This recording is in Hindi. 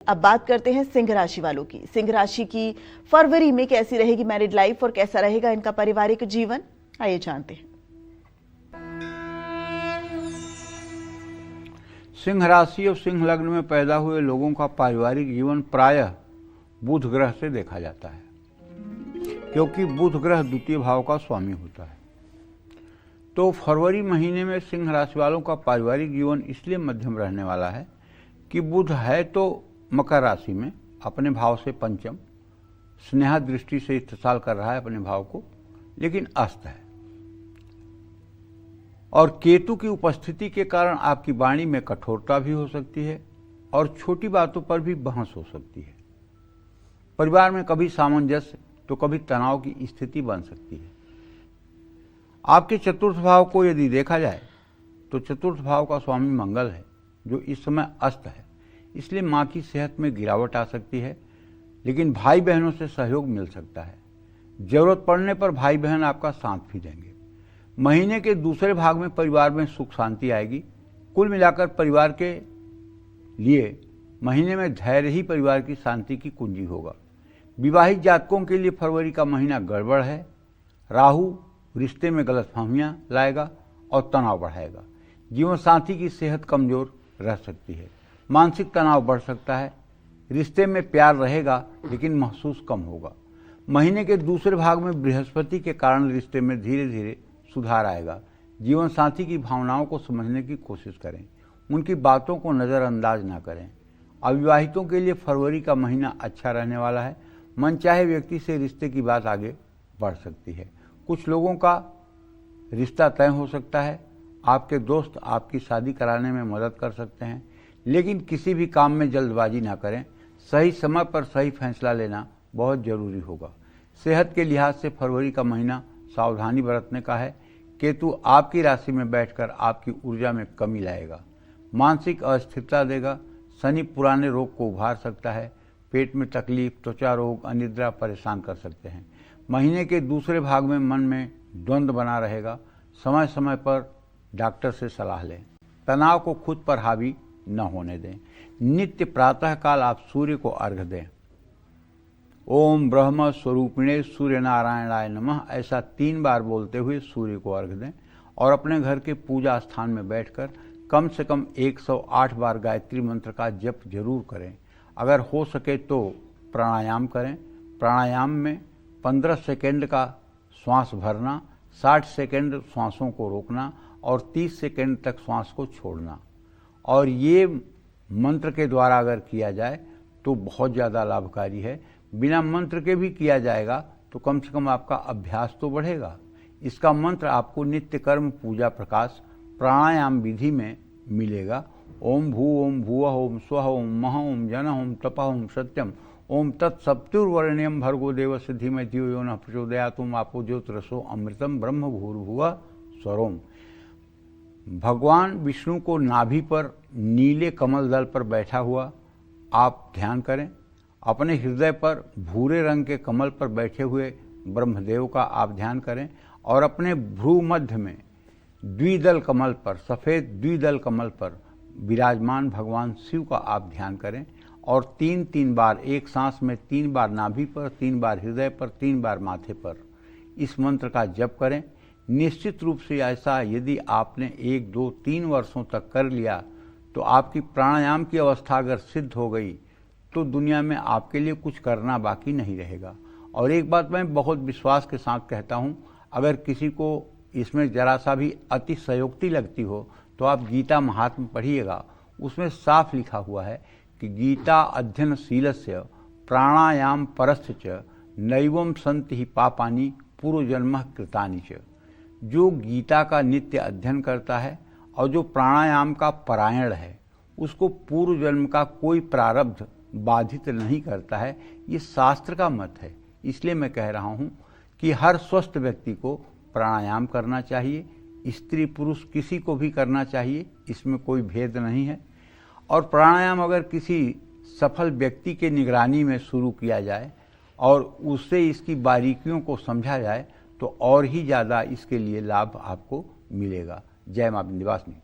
अब बात करते हैं सिंह राशि वालों की। सिंह राशि की फरवरी में कैसी रहेगी मैरिड लाइफ और कैसा रहेगा इनका पारिवारिक जीवन, आइए जानते हैं। सिंह राशि और सिंह लग्न में पैदा हुए लोगों का पारिवारिक जीवन प्रायः बुध ग्रह से देखा जाता है, क्योंकि बुध ग्रह द्वितीय भाव का स्वामी होता है। तो फरवरी महीने में सिंह राशि वालों का पारिवारिक जीवन इसलिए मध्यम रहने वाला है कि बुध है तो मकर राशि में अपने भाव से पंचम, स्नेहा दृष्टि से इत्तेसाल कर रहा है अपने भाव को, लेकिन अस्त है। और केतु की उपस्थिति के कारण आपकी वाणी में कठोरता भी हो सकती है और छोटी बातों पर भी बहस हो सकती है। परिवार में कभी सामंजस्य तो कभी तनाव की स्थिति बन सकती है। आपके चतुर्थ भाव को यदि देखा जाए तो चतुर्थ भाव का स्वामी मंगल है, जो इस समय अस्त है, इसलिए माँ की सेहत में गिरावट आ सकती है, लेकिन भाई बहनों से सहयोग मिल सकता है। जरूरत पड़ने पर भाई बहन आपका साथ भी देंगे। महीने के दूसरे भाग में परिवार में सुख शांति आएगी। कुल मिलाकर परिवार के लिए महीने में धैर्य ही परिवार की शांति की कुंजी होगा। विवाहित जातकों के लिए फरवरी का महीना गड़बड़ है। राहु रिश्ते में गलतफहमियां लाएगा और तनाव बढ़ाएगा। जीवन साथी की सेहत कमजोर रह सकती है। मानसिक तनाव बढ़ सकता है। रिश्ते में प्यार रहेगा लेकिन महसूस कम होगा। महीने के दूसरे भाग में बृहस्पति के कारण रिश्ते में धीरे धीरे सुधार आएगा। जीवन साथी की भावनाओं को समझने की कोशिश करें, उनकी बातों को नज़रअंदाज ना करें। अविवाहितों के लिए फरवरी का महीना अच्छा रहने वाला है। मनचाहे व्यक्ति से रिश्ते की बात आगे बढ़ सकती है। कुछ लोगों का रिश्ता तय हो सकता है। आपके दोस्त आपकी शादी कराने में मदद कर सकते हैं, लेकिन किसी भी काम में जल्दबाजी ना करें। सही समय पर सही फैसला लेना बहुत जरूरी होगा। सेहत के लिहाज से फरवरी का महीना सावधानी बरतने का है। केतु आपकी राशि में बैठकर आपकी ऊर्जा में कमी लाएगा, मानसिक अस्थिरता देगा। शनि पुराने रोग को उभार सकता है। पेट में तकलीफ, त्वचा रोग, अनिद्रा परेशान कर सकते हैं। महीने के दूसरे भाग में मन में द्वंद्व बना रहेगा। समय समय पर डॉक्टर से सलाह लें। तनाव को खुद पर हावी न होने दें। नित्य प्रातःकाल आप सूर्य को अर्घ्य दें। ओम ब्रह्म स्वरूपिणे सूर्य नारायणाय नमः ऐसा 3 बार बोलते हुए सूर्य को अर्घ्य दें और अपने घर के पूजा स्थान में बैठकर कम से कम 108 बार गायत्री मंत्र का जप जरूर करें। अगर हो सके तो प्राणायाम करें। प्राणायाम में 15 सेकेंड का श्वास भरना, 60 सेकेंड श्वासों को रोकना और 30 सेकेंड तक श्वास को छोड़ना। और ये मंत्र के द्वारा अगर किया जाए तो बहुत ज़्यादा लाभकारी है। बिना मंत्र के भी किया जाएगा तो कम से कम आपका अभ्यास तो बढ़ेगा। इसका मंत्र आपको नित्य कर्म, पूजा, प्रकाश, प्राणायाम विधि में मिलेगा। ओम भू ओम भुवः ओम स्वः ओम मह ओम जनः ओम तपः ओम सत्यम ओम तत्सप्तुर्वरेण्यं भर्गो देवस्य धीमहि धियो यो नः प्रचोदयात्। ओम आपो ज्योतिरसो अमृतम ब्रह्म भूर्भुवः स्वरोम। भगवान विष्णु को नाभि पर नीले कमल दल पर बैठा हुआ आप ध्यान करें। अपने हृदय पर भूरे रंग के कमल पर बैठे हुए ब्रह्मदेव का आप ध्यान करें और अपने भ्रू मध्य में द्विदल कमल पर, सफ़ेद द्विदल कमल पर विराजमान भगवान शिव का आप ध्यान करें और 3-3 बार, एक सांस में 3 बार नाभि पर, 3 बार हृदय पर, 3 बार माथे पर इस मंत्र का जप करें। निश्चित रूप से ऐसा यदि आपने 1, 2, 3 वर्षों तक कर लिया तो आपकी प्राणायाम की अवस्था अगर सिद्ध हो गई तो दुनिया में आपके लिए कुछ करना बाकी नहीं रहेगा। और एक बात मैं बहुत विश्वास के साथ कहता हूँ, अगर किसी को इसमें जरा सा भी अतिशयोक्ति लगती हो तो आप गीता महात्म्य पढ़िएगा। उसमें साफ लिखा हुआ है कि गीता अध्ययनशीलस्य प्राणायाम परस्य च नैवं सन्ति ही पापानि पूर्वजन्म कृतानि च। जो गीता का नित्य अध्ययन करता है और जो प्राणायाम का परायण है उसको पूर्व जन्म का कोई प्रारब्ध बाधित नहीं करता है। ये शास्त्र का मत है। इसलिए मैं कह रहा हूँ कि हर स्वस्थ व्यक्ति को प्राणायाम करना चाहिए। स्त्री पुरुष किसी को भी करना चाहिए, इसमें कोई भेद नहीं है। और प्राणायाम अगर किसी सफल व्यक्ति के निगरानी में शुरू किया जाए और उससे इसकी बारीकियों को समझा जाए तो और ही ज़्यादा इसके लिए लाभ आपको मिलेगा। जय मां विंध्यवासिनी।